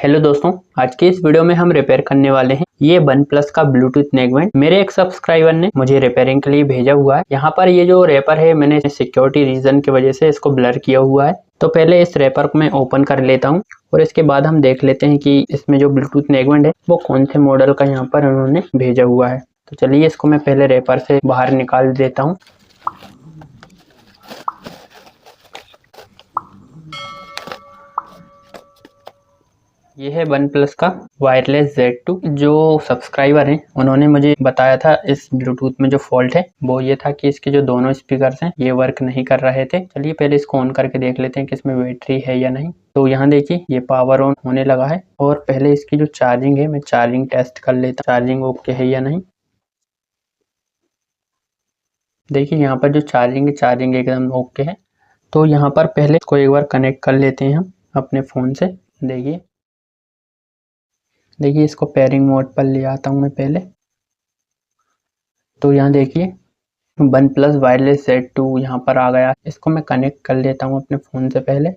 Hello दोस्तों, आज के इस वीडियो में हम रिपेयर करने वाले हैं ये वन प्लस का ब्लूटूथ नेकबैंड। मेरे एक सब्सक्राइबर ने मुझे रिपेयरिंग के लिए भेजा हुआ है। यहाँ पर ये जो रैपर है मैंने सिक्योरिटी रीजन की वजह से इसको ब्लर किया हुआ है। तो पहले इस रैपर को मैं ओपन कर लेता हूँ और इसके बाद हम देख लेते हैं कि इसमें जो ब्लूटूथ नेकबैंड है वो कौन से मॉडल का यहाँ पर उन्होंने भेजा हुआ है। तो चलिए इसको मैं पहले रैपर से बाहर निकाल देता हूँ। ये है वन प्लस का वायरलेस Z2। जो सब्सक्राइबर हैं उन्होंने मुझे बताया था इस ब्लूटूथ में जो फॉल्ट है वो ये था कि इसके जो दोनों स्पीकर्स हैं ये वर्क नहीं कर रहे थे। चलिए पहले इसको ऑन करके देख लेते हैं कि इसमें बैटरी है या नहीं। तो यहाँ देखिए ये पावर ऑन होने लगा है और पहले इसकी जो चार्जिंग है मैं चार्जिंग टेस्ट कर लेता हूँ, चार्जिंग ओके है या नहीं। देखिए यहाँ पर जो चार्जिंग एकदम ओके है। तो यहाँ पर पहले इसको एक बार कनेक्ट कर लेते हैं हम अपने फ़ोन से। देखिए इसको पेयरिंग मोड पर ले आता हूँ मैं पहले। तो यहाँ देखिए वन प्लस वायरलेस Z2 यहाँ पर आ गया। इसको मैं कनेक्ट कर लेता हूँ अपने फ़ोन से पहले।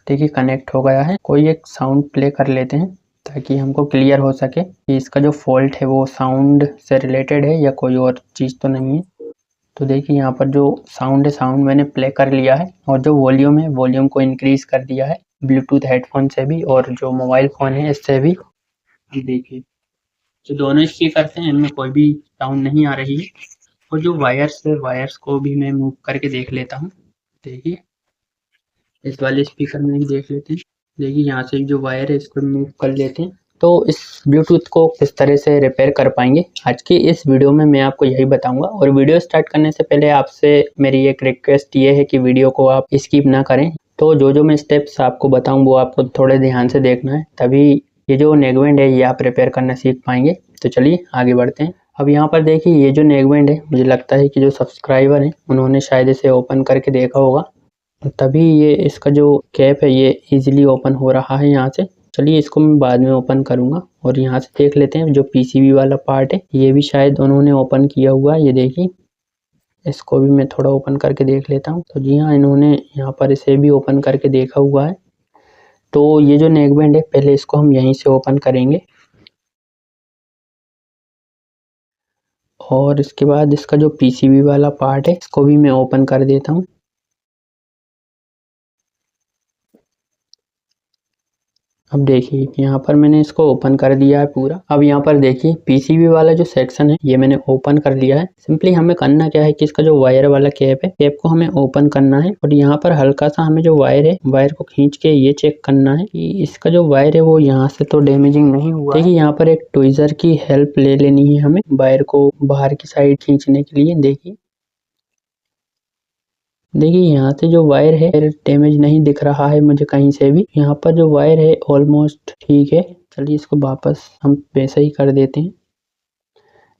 देखिए कनेक्ट हो गया है। कोई एक साउंड प्ले कर लेते हैं ताकि हमको क्लियर हो सके कि इसका जो फॉल्ट है वो साउंड से रिलेटेड है या कोई और चीज़ तो नहीं है। तो देखिए यहाँ पर जो साउंड है साउंड मैंने प्ले कर लिया है और जो वॉल्यूम है वॉल्यूम को इंक्रीज़ कर दिया है ब्लूटूथ हेडफोन से भी और जो मोबाइल फ़ोन है इससे भी। देखिए जो दोनों स्पीकर्स हैं इनमें कोई भी साउंड नहीं आ रही है। और जो वायर्स है वायर्स को भी मैं मूव करके देख लेता हूँ। देखिए इस वाले स्पीकर में ही देख लेते हैं। देखिए यहाँ से जो वायर है इसको मूव कर लेते हैं। तो इस ब्लूटूथ को किस तरह से रिपेयर कर पाएंगे आज की इस वीडियो में मैं आपको यही बताऊंगा। और वीडियो स्टार्ट करने से पहले आपसे मेरी एक रिक्वेस्ट ये है कि वीडियो को आप स्किप ना करें। तो जो मैं स्टेप्स आपको बताऊँ वो आपको थोड़े ध्यान से देखना है, तभी ये जो नेकबैंड है ये आप रिपेयर करना सीख पाएंगे। तो चलिए आगे बढ़ते हैं। अब यहाँ पर देखिए ये जो नेकबैंड है मुझे लगता है कि जो सब्सक्राइबर हैं उन्होंने शायद इसे ओपन करके देखा होगा, तभी ये इसका जो कैप है ये इजीली ओपन हो रहा है यहाँ से। चलिए इसको मैं बाद में ओपन करूँगा। और यहाँ से देख लेते हैं जो PCB वाला पार्ट है ये भी शायद उन्होंने ओपन किया हुआ है। ये देखिए इसको भी मैं थोड़ा ओपन करके देख लेता हूँ। तो जी हाँ, इन्होंने यहाँ पर इसे भी ओपन करके देखा हुआ है। तो ये जो नेकबैंड है पहले इसको हम यहीं से ओपन करेंगे और इसके बाद इसका जो PCB वाला पार्ट है इसको भी मैं ओपन कर देता हूँ। अब देखिए यहाँ पर मैंने इसको ओपन कर दिया है पूरा। अब यहाँ पर देखिए PCB वाला जो सेक्शन है ये मैंने ओपन कर लिया है। सिंपली हमें करना क्या है कि इसका जो वायर वाला कैप है कैप को हमें ओपन करना है और यहाँ पर हल्का सा हमें जो वायर है वायर को खींच के ये चेक करना है कि इसका जो वायर है वो यहाँ से तो डैमेजिंग नहीं हुआ। देखिए यहाँ पर एक ट्विज़र की हेल्प ले लेनी है हमें वायर को बाहर की साइड खींचने के लिए। देखिए यहाँ से जो वायर है डैमेज नहीं दिख रहा है मुझे कहीं से भी। यहाँ पर जो वायर है ऑलमोस्ट ठीक है। चलिए इसको वापस हम वैसे ही कर देते हैं।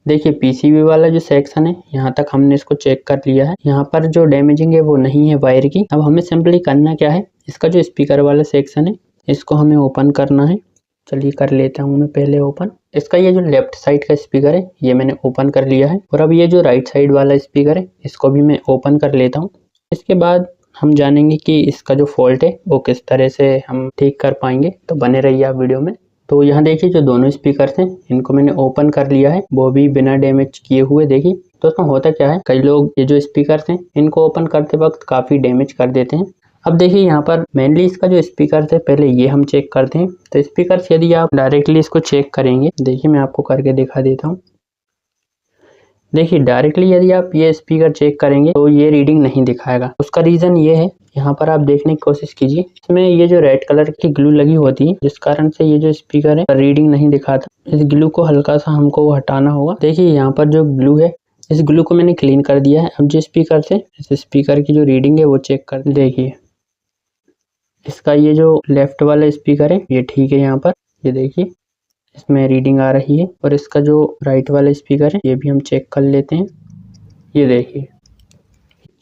देखिए PCB वाला जो सेक्शन है यहाँ तक हमने इसको चेक कर लिया है। यहाँ पर जो डैमेजिंग है वो नहीं है वायर की। अब हमें सिंपली करना क्या है, इसका जो स्पीकर वाला सेक्शन है इसको हमें ओपन करना है। चलिए कर लेता हूँ मैं पहले ओपन। इसका ये जो लेफ्ट साइड का स्पीकर है ये मैंने ओपन कर लिया है और अब ये जो राइट साइड वाला स्पीकर है इसको भी मैं ओपन कर लेता हूँ। इसके बाद हम जानेंगे कि इसका जो फॉल्ट है वो किस तरह से हम ठीक कर पाएंगे। तो बने रहिए आप वीडियो में। तो यहाँ देखिए जो दोनों स्पीकर्स हैं इनको मैंने ओपन कर लिया है, वो भी बिना डैमेज किए हुए। देखिए दोस्तों होता क्या है, कई लोग ये जो स्पीकर्स हैं इनको ओपन करते वक्त काफ़ी डैमेज कर देते हैं। अब देखिए यहाँ पर मेनली इसका जो स्पीकर है पहले ये हम चेक करते हैं। तो स्पीकर यदि आप डायरेक्टली इसको चेक करेंगे, देखिए मैं आपको करके दिखा देता हूँ। देखिए डायरेक्टली यदि आप ये स्पीकर चेक करेंगे तो ये रीडिंग नहीं दिखाएगा। उसका रीज़न ये है, यहाँ पर आप देखने की कोशिश कीजिए, इसमें ये जो रेड कलर की ग्लू लगी होती है जिस कारण से ये जो स्पीकर है रीडिंग नहीं दिखाता। इस ग्लू को हल्का सा हमको हटाना होगा। देखिए यहाँ पर जो ग्लू है इस ग्लू को मैंने क्लीन कर दिया है। अब जिस स्पीकर से इस स्पीकर की जो रीडिंग है वो चेक कर देखिए। इसका ये जो लेफ्ट वाला स्पीकर है ये ठीक है। यहाँ पर ये देखिए इसमें रीडिंग आ रही है और इसका जो राइट वाला स्पीकर है ये भी हम चेक कर लेते हैं। ये देखिए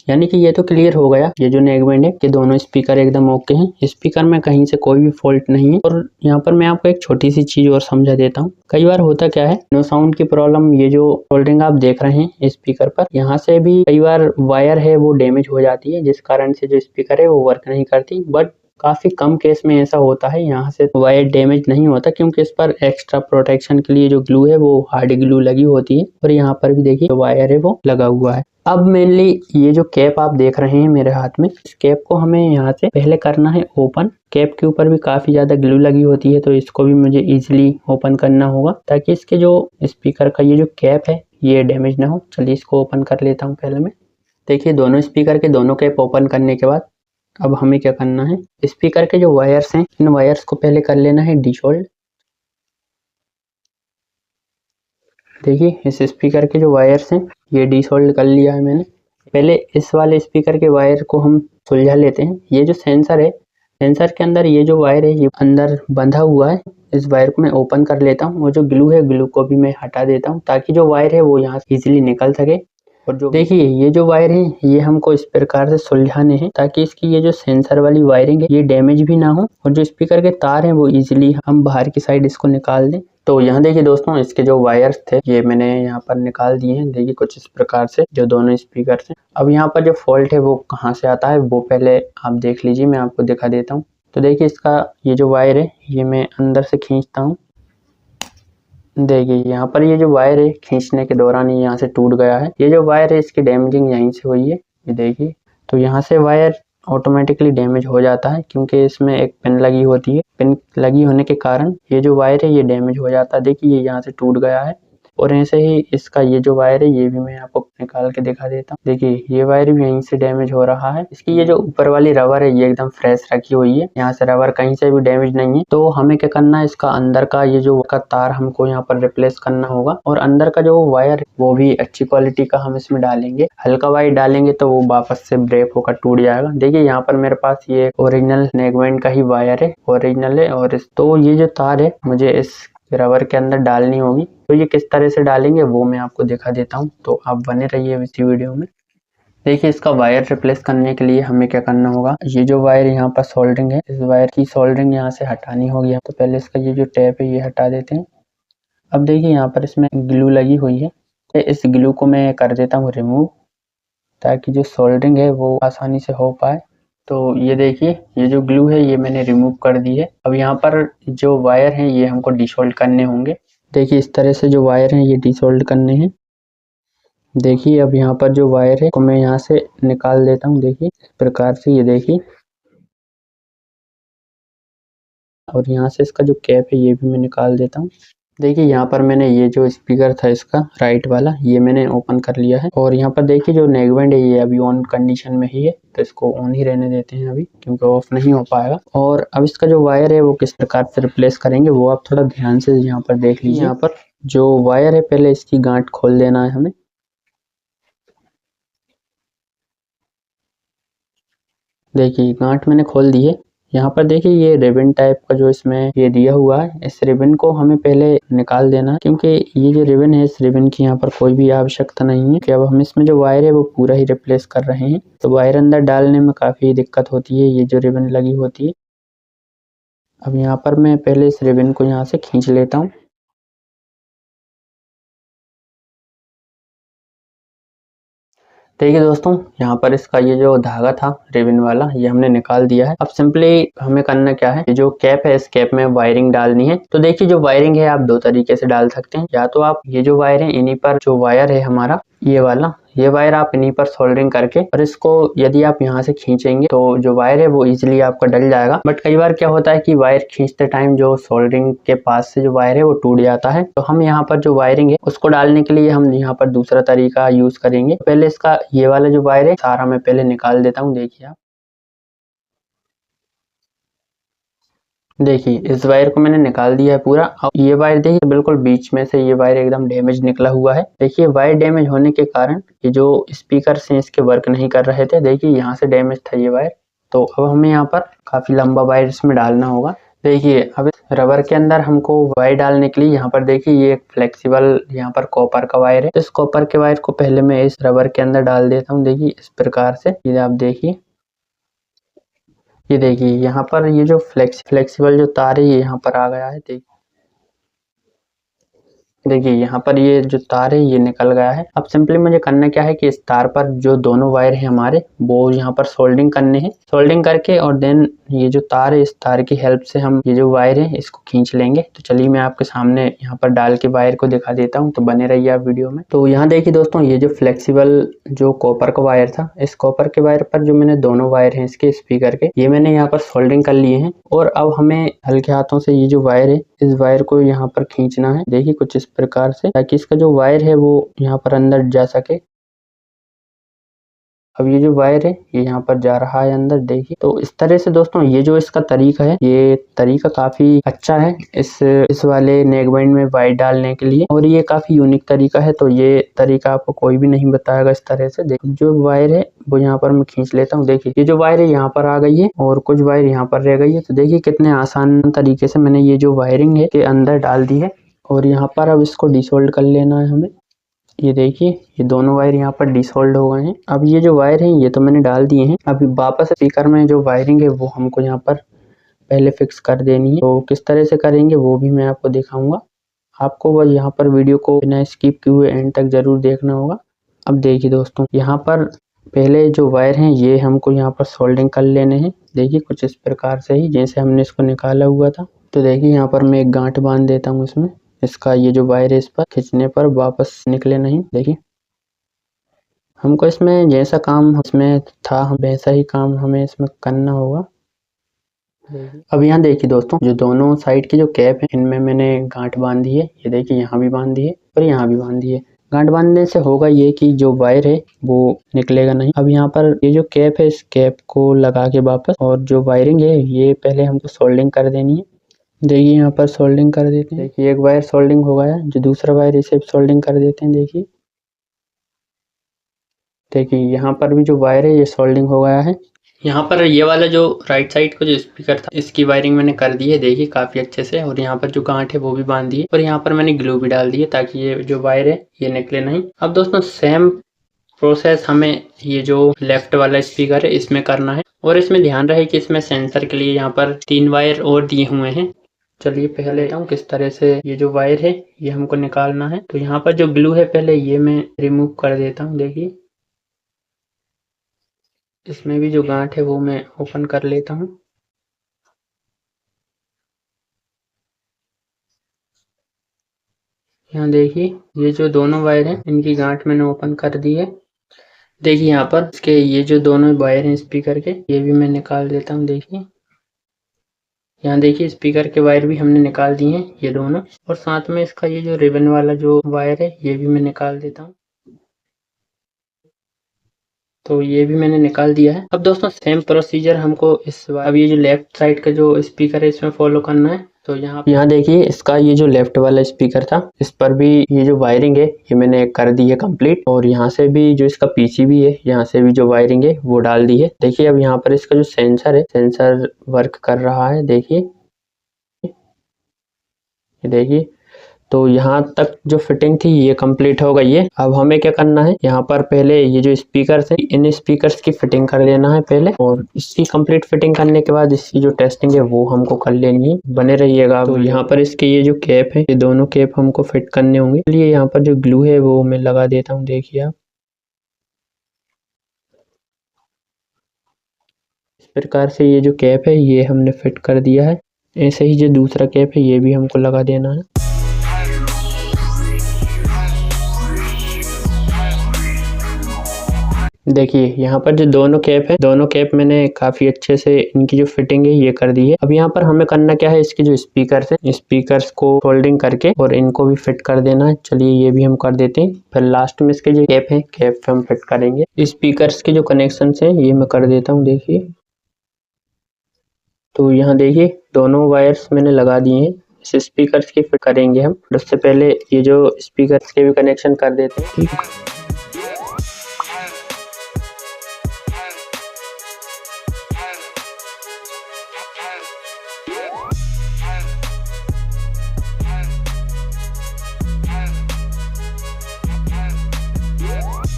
यानी कि ये तो क्लियर हो गया ये जो नेकबैंड है कि दोनों स्पीकर एकदम ओके हैं। स्पीकर में कहीं से कोई भी फॉल्ट नहीं है। और यहाँ पर मैं आपको एक छोटी सी चीज़ और समझा देता हूँ। कई बार होता क्या है, नो साउंड की प्रॉब्लम, ये जो होल्डिंग आप देख रहे हैं स्पीकर पर यहाँ से भी कई बार वायर है वो डैमेज हो जाती है जिस कारण से जो स्पीकर है वो वर्क नहीं करती। बट काफ़ी कम केस में ऐसा होता है, यहाँ से वायर डैमेज नहीं होता क्योंकि इस पर एक्स्ट्रा प्रोटेक्शन के लिए जो ग्लू है वो हार्ड ग्लू लगी होती है। और यहाँ पर भी देखिए वायर है वो लगा हुआ है। अब मेनली ये जो कैप आप देख रहे हैं मेरे हाथ में, इस कैप को हमें यहाँ से पहले करना है ओपन। कैप के ऊपर भी काफ़ी ज़्यादा ग्लू लगी होती है, तो इसको भी मुझे ईजिली ओपन करना होगा ताकि इसके जो स्पीकर का ये जो कैप है ये डैमेज ना हो। चलिए इसको ओपन कर लेता हूँ पहले मैं। देखिए दोनों स्पीकर के दोनों कैप ओपन करने के बाद अब हमें क्या करना है, स्पीकर के जो वायर्स हैं इन वायर्स को पहले कर लेना है डिसोल्ड। देखिए इस स्पीकर के जो वायर्स हैं ये डिसोल्ड कर लिया है मैंने। पहले इस वाले स्पीकर के वायर को हम सुलझा लेते हैं। ये जो सेंसर है, सेंसर के अंदर ये जो वायर है ये अंदर बंधा हुआ है। इस वायर को मैं ओपन कर लेता हूँ और जो ग्लू है ग्लू को भी मैं हटा देता हूँ ताकि जो वायर है वो यहाँ से इजिली निकल सके। और जो देखिए ये जो वायर है ये हमको इस प्रकार से सुलझाने हैं ताकि इसकी ये जो सेंसर वाली वायरिंग है ये डैमेज भी ना हो और जो स्पीकर के तार हैं वो इजीली हम बाहर की साइड इसको निकाल दें। तो यहाँ देखिए दोस्तों इसके जो वायर्स थे ये मैंने यहाँ पर निकाल दिए हैं। देखिए कुछ इस प्रकार से जो दोनों स्पीकर हैं। अब यहाँ पर जो फॉल्ट है वो कहाँ से आता है वो पहले आप देख लीजिए, मैं आपको दिखा देता हूँ। तो देखिए इसका ये जो वायर है ये मैं अंदर से खींचता हूँ। देखिए यहाँ पर ये जो वायर है खींचने के दौरान ये यहाँ से टूट गया है। ये जो वायर है इसकी डैमेजिंग यहीं से हुई है, ये देखिए। तो यहाँ से वायर ऑटोमेटिकली डैमेज हो जाता है क्योंकि इसमें एक पिन लगी होती है। पिन लगी होने के कारण ये जो वायर है ये डैमेज हो जाता है। देखिए ये यहाँ से टूट गया है। और ऐसे ही इसका ये जो वायर है ये भी मैं आपको निकाल के दिखा देता हूँ। देखिए ये वायर भी यहीं से डैमेज हो रहा है। इसकी ये जो ऊपर वाली रबर है ये एकदम फ्रेश रखी हुई है, यहाँ से रबर कहीं से भी डैमेज नहीं है। तो हमें क्या करना है, इसका अंदर का ये जो का तार हमको यहाँ पर रिप्लेस करना होगा और अंदर का जो वायर वो भी अच्छी क्वालिटी का हम इसमें डालेंगे। हल्का वायर डालेंगे तो वो वापस से ब्रेक होकर टूट जाएगा। देखिए यहाँ पर मेरे पास ये ओरिजिनल नेगवेंट का ही वायर है, ओरिजिनल है। और तो ये जो तार है मुझे इस रबर के अंदर डालनी होगी। तो ये किस तरह से डालेंगे वो मैं आपको दिखा देता हूँ, तो आप बने रहिए इसी वीडियो में। देखिए इसका वायर रिप्लेस करने के लिए हमें क्या करना होगा, ये जो वायर यहाँ पर सोल्डरिंग है इस वायर की सोल्डरिंग यहाँ से हटानी होगी। तो पहले इसका ये जो टैप है ये हटा देते हैं। अब देखिए यहाँ पर इसमें ग्लू लगी हुई है, तो इस ग्लू को मैं कर देता हूँ रिमूव ताकि जो सोल्डरिंग है वो आसानी से हो पाए। तो ये देखिए ये जो ग्लू है ये मैंने रिमूव कर दी है। अब यहाँ पर जो वायर हैं ये हमको डिसोल्ड करने होंगे। देखिए इस तरह से जो वायर हैं ये डिसोल्ड करने हैं। देखिए अब यहाँ पर जो वायर है को मैं यहाँ से निकाल देता हूँ। देखिए इस प्रकार से, ये देखिए। और यहाँ से इसका जो कैप है ये भी मैं निकाल देता हूँ। देखिए यहाँ पर मैंने ये जो स्पीकर था इसका राइट वाला ये मैंने ओपन कर लिया है। और यहाँ पर देखिए जो नेगवेंट है ये अभी ऑन कंडीशन में ही है, तो इसको ऑन ही रहने देते हैं अभी क्योंकि ऑफ नहीं हो पाएगा। और अब इसका जो वायर है वो किस प्रकार से रिप्लेस करेंगे वो आप थोड़ा ध्यान से यहाँ पर देख लीजिए। यहाँ पर जो वायर है पहले इसकी गांठ खोल देना है हमें। देखिए गांठ मैंने खोल दी है। यहाँ पर देखिए ये रिबन टाइप का जो इसमें ये दिया हुआ है, इस रिबन को हमें पहले निकाल देना है क्योंकि ये जो रिबन है इस रिबन की यहाँ पर कोई भी आवश्यकता नहीं है कि अब हम इसमें जो वायर है वो पूरा ही रिप्लेस कर रहे हैं। तो वायर अंदर डालने में काफ़ी दिक्कत होती है, ये जो रिबन लगी होती है। अब यहाँ पर मैं पहले इस रिबन को यहाँ से खींच लेता हूँ। देखिए दोस्तों यहाँ पर इसका ये जो धागा था रिबन वाला ये हमने निकाल दिया है। अब सिंपली हमें करना क्या है, ये जो कैप है इस कैप में वायरिंग डालनी है। तो देखिए जो वायरिंग है आप दो तरीके से डाल सकते हैं। या तो आप ये जो वायर है इन्हीं पर जो वायर है हमारा ये वाला, ये वायर आप इन्हीं पर सोल्डरिंग करके और इसको यदि आप यहाँ से खींचेंगे तो जो वायर है वो इजीली आपका डल जाएगा। बट कई बार क्या होता है कि वायर खींचते टाइम जो सोल्डरिंग के पास से जो वायर है वो टूट जाता है। तो हम यहाँ पर जो वायरिंग है उसको डालने के लिए हम यहाँ पर दूसरा तरीका यूज करेंगे। पहले इसका ये वाला जो वायर है सारा मैं पहले निकाल देता हूँ। देखिए आप देखिए इस वायर को मैंने निकाल दिया है पूरा। अब ये वायर देखिए बिल्कुल बीच में से ये वायर एकदम डैमेज निकला हुआ है। देखिए वायर डैमेज होने के कारण ये जो स्पीकर से इसके वर्क नहीं कर रहे थे। देखिए यहाँ से डैमेज था ये वायर। तो अब हमें यहाँ पर काफी लंबा वायर इसमें डालना होगा। देखिए अब इस रबर के अंदर हमको वायर डालने के लिए यहाँ पर देखिए ये एक फ्लेक्सिबल यहाँ पर कॉपर का वायर है। इस कॉपर के वायर को पहले मैं इस रबर के अंदर डाल देता हूँ। देखिए इस प्रकार से, ये आप देखिए, ये देखिए यहाँ पर ये जो फ्लेक्सिबल जो तार है ये यहाँ पर आ गया है। देखिए देखिए यहाँ पर ये जो तार है ये निकल गया है। अब सिंपली मुझे करना क्या है कि इस तार पर जो दोनों वायर है हमारे वो यहाँ पर सोल्डिंग करने हैं। सोल्डिंग करके और देन ये जो तार है इस तार की हेल्प से हम ये जो वायर है इसको खींच लेंगे। तो चलिए मैं आपके सामने यहाँ पर डाल के वायर को दिखा देता हूँ, तो बने रहिए आप वीडियो में। तो यहाँ देखिए दोस्तों, ये जो फ्लेक्सिबल जो कॉपर का वायर था, इस कॉपर के वायर पर जो मैंने दोनों वायर है इसके स्पीकर के, ये मैंने यहाँ पर सोल्डिंग कर लिए हैं। और अब हमें हल्के हाथों से ये जो वायर है इस वायर को यहाँ पर खींचना है। देखिए कुछ इस प्रकार से, ताकि इसका जो वायर है वो यहाँ पर अंदर जा सके। अब ये जो वायर है ये यहाँ पर जा रहा है अंदर, देखिए। तो इस तरह से दोस्तों ये जो इसका तरीका है, ये तरीका काफी अच्छा है इस वाले नेक बैंड में वायर डालने के लिए, और ये काफी यूनिक तरीका है। तो ये तरीका आपको कोई भी नहीं बताएगा इस तरह से। देखिए जो वायर है वो यहाँ पर मैं खींच लेता हूँ। देखिए ये जो वायर है यहाँ पर आ गई है और कुछ वायर यहाँ पर रह गई है। तो देखिए कितने आसान तरीके से मैंने ये जो वायरिंग है के अंदर डाल दी है। और यहाँ पर अब इसको डिसोल्ड कर लेना है हमें। ये देखिए ये दोनों वायर यहाँ पर डिसोल्ड हो गए हैं। अब ये जो वायर हैं ये तो मैंने डाल दिए हैं। अभी वापस स्पीकर में जो वायरिंग है वो हमको यहाँ पर पहले फिक्स कर देनी है। तो किस तरह से करेंगे वो भी मैं आपको दिखाऊंगा। आपको बस यहाँ पर वीडियो को बिना स्किप किए हुए एंड तक जरूर देखना होगा। अब देखिए दोस्तों, यहाँ पर पहले जो वायर हैं ये हमको यहाँ पर सोल्डिंग कर लेने हैं। देखिए कुछ इस प्रकार से ही जैसे हमने इसको निकाला हुआ था। तो देखिए यहाँ पर मैं एक गांठ बांध देता हूँ इसमें। इसका ये जो वायर है इस पर खींचने पर वापस निकले नहीं। देखिए हमको इसमें जैसा काम इसमें था वैसा ही काम हमें इसमें करना होगा। अब यहाँ देखिए दोस्तों, जो दोनों साइड की जो कैप है इनमें मैंने गांठ बांधी है। ये देखिए यहाँ भी बांधी है और यहाँ भी बांधी है। गांठ बांधने से होगा ये कि जो वायर है वो निकलेगा नहीं। अब यहाँ पर ये जो कैप है इस कैप को लगा के वापस, और जो वायरिंग है ये पहले हमको सोल्डिंग कर देनी है। देखिए यहाँ पर सोल्डिंग कर देते हैं। देखिए एक वायर सोल्डिंग हो गया, जो दूसरा वायर इसे सोल्डिंग कर देते हैं। देखिए यहाँ पर भी जो वायर है ये सोल्डिंग हो गया है। यहाँ पर ये वाला जो राइट साइड का जो स्पीकर था इसकी वायरिंग मैंने कर दी है, देखिए काफी अच्छे से। और यहाँ पर जो गांठ है वो भी बांध दी है, और यहाँ पर मैंने ग्लू भी डाल दी है ताकि ये जो वायर है ये निकले नहीं। अब दोस्तों सेम प्रोसेस हमें ये जो लेफ्ट वाला स्पीकर है इसमें करना है। और इसमें ध्यान रहे कि इसमें सेंसर के लिए यहाँ पर 3 वायर और दिए हुए हैं। चलिए पहले किस तरह से ये जो वायर है ये हमको निकालना है। तो यहाँ पर जो ग्लू है पहले ये मैं रिमूव कर देता हूँ। देखिए इसमें भी जो गांठ है वो मैं ओपन कर लेता हूँ। यहाँ देखिए ये जो दोनों वायर हैं इनकी गांठ मैंने ओपन कर दी है। देखिए यहाँ पर इसके ये जो दोनों वायर हैं स्पीकर के ये भी मैं निकाल देता हूँ। देखिए यहाँ देखिए स्पीकर के वायर भी हमने निकाल दिए हैं ये दोनों, और साथ में इसका ये जो रिबन वाला जो वायर है ये भी मैं निकाल देता हूँ। तो ये भी मैंने निकाल दिया है। अब दोस्तों सेम प्रोसीजर हमको अब ये जो लेफ्ट साइड का जो स्पीकर है इसमें फॉलो करना है। तो यहाँ देखिए इसका ये जो लेफ्ट वाला स्पीकर था इस पर भी ये जो वायरिंग है ये मैंने कर दी है कंप्लीट। और यहाँ से भी जो इसका पीसीबी है यहाँ से भी जो वायरिंग है वो डाल दी है। देखिए अब यहाँ पर इसका जो सेंसर है सेंसर वर्क कर रहा है। देखिए देखिए तो यहाँ तक जो फिटिंग थी ये कंप्लीट हो गई है। अब हमें क्या करना है, यहाँ पर पहले ये जो स्पीकर्स है इन स्पीकर्स की फिटिंग कर लेना है पहले, और इसकी कंप्लीट फिटिंग करने के बाद इसकी जो टेस्टिंग है वो हमको कर लेनी है। बने रहिएगा। तो यहाँ पर इसके ये जो कैप है ये दोनों कैप हमको फिट करने होंगे। इसलिए यहाँ पर जो ग्लू है वो मैं लगा देता हूँ। देखिए आप इस प्रकार से ये जो कैप है ये हमने फिट कर दिया है। ऐसे ही जो दूसरा कैप है ये भी हमको लगा देना है। देखिए यहाँ पर जो दोनों कैप मैंने काफी अच्छे से इनकी जो फिटिंग है ये कर दी है। अब यहाँ पर हमें करना क्या है, इसके जो स्पीकर्स है स्पीकर्स को फोल्डिंग करके और इनको भी फिट कर देना है। चलिए ये भी हम कर देते हैं। फिर लास्ट में इसके जो कैप हम फिट करेंगे। स्पीकर्स के जो कनेक्शन है ये मैं कर देता हूँ। देखिए तो यहाँ देखिए दोनों वायर्स मैंने लगा दिए हैं। इस स्पीकर्स की फिट करेंगे हम। उससे पहले ये जो स्पीकर्स के भी कनेक्शन कर देते हैं। ठीक है,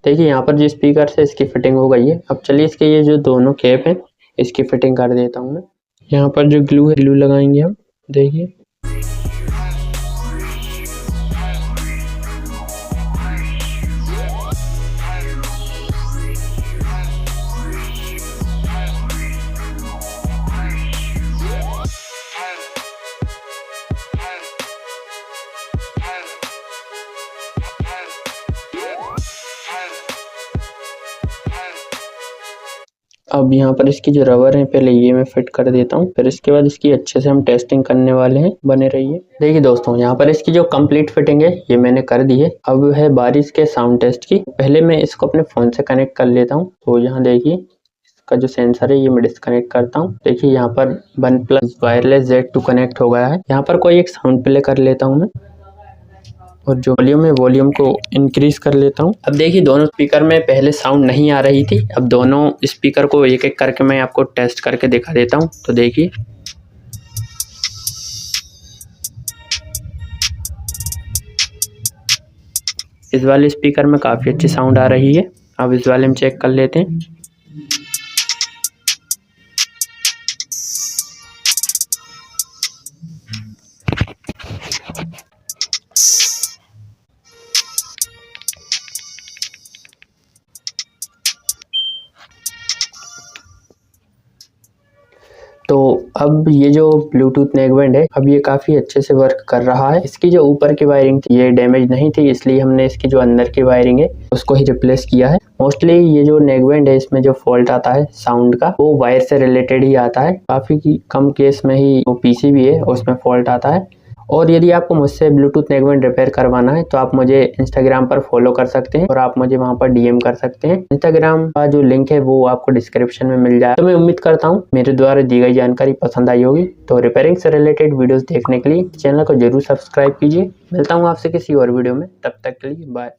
देखिए यहाँ पर जो स्पीकर है इसकी फिटिंग हो गई है। अब चलिए इसके ये जो दोनों कैप हैं इसकी फिटिंग कर देता हूँ मैं। यहाँ पर जो ग्लू है ग्लू लगाएंगे हम। देखिए अब यहाँ पर इसकी जो रबर है पहले ये मैं फिट कर देता हूँ, फिर इसके बाद इसकी अच्छे से हम टेस्टिंग करने वाले हैं। बने रहिए। देखिए दोस्तों, यहाँ पर इसकी जो कंप्लीट फिटिंग है ये मैंने कर दी है। अब है बारी इसके साउंड टेस्ट की। पहले मैं इसको अपने फ़ोन से कनेक्ट कर लेता हूँ। तो यहाँ देखिए इसका जो सेंसर है ये मैं डिस्कनेक्ट करता हूँ। देखिए यहाँ पर OnePlus वायरलेस Z2 कनेक्ट हो गया है। यहाँ पर कोई एक साउंड प्ले कर लेता हूँ मैं, और जो वॉल्यूम है वॉल्यूम को इंक्रीज कर लेता हूँ। अब देखिए दोनों स्पीकर में पहले साउंड नहीं आ रही थी। अब दोनों स्पीकर को एक एक करके मैं आपको टेस्ट करके दिखा देता हूँ। तो देखिए इस वाले स्पीकर में काफ़ी अच्छी साउंड आ रही है। अब इस वाले में चेक कर लेते हैं। तो अब ये जो ब्लूटूथ नेकबैंड है अब ये काफ़ी अच्छे से वर्क कर रहा है। इसकी जो ऊपर की वायरिंग थी ये डैमेज नहीं थी, इसलिए हमने इसकी जो अंदर की वायरिंग है उसको ही रिप्लेस किया है। मोस्टली ये जो नेकबैंड है इसमें जो फॉल्ट आता है साउंड का वो वायर से रिलेटेड ही आता है। काफ़ी कम केस में ही वो पीसीबी है उसमें फॉल्ट आता है। और यदि आपको मुझसे ब्लूटूथ नेकबैंड रिपेयर करवाना है तो आप मुझे इंस्टाग्राम पर फॉलो कर सकते हैं और आप मुझे वहां पर डीएम कर सकते हैं। इंस्टाग्राम का जो लिंक है वो आपको डिस्क्रिप्शन में मिल जाए। तो मैं उम्मीद करता हूँ मेरे द्वारा दी गई जानकारी पसंद आई होगी। तो रिपेयरिंग से रिलेटेड वीडियोस देखने के लिए चैनल को जरूर सब्सक्राइब कीजिए। मिलता हूँ आपसे किसी और वीडियो में, तब तक के लिए बाय।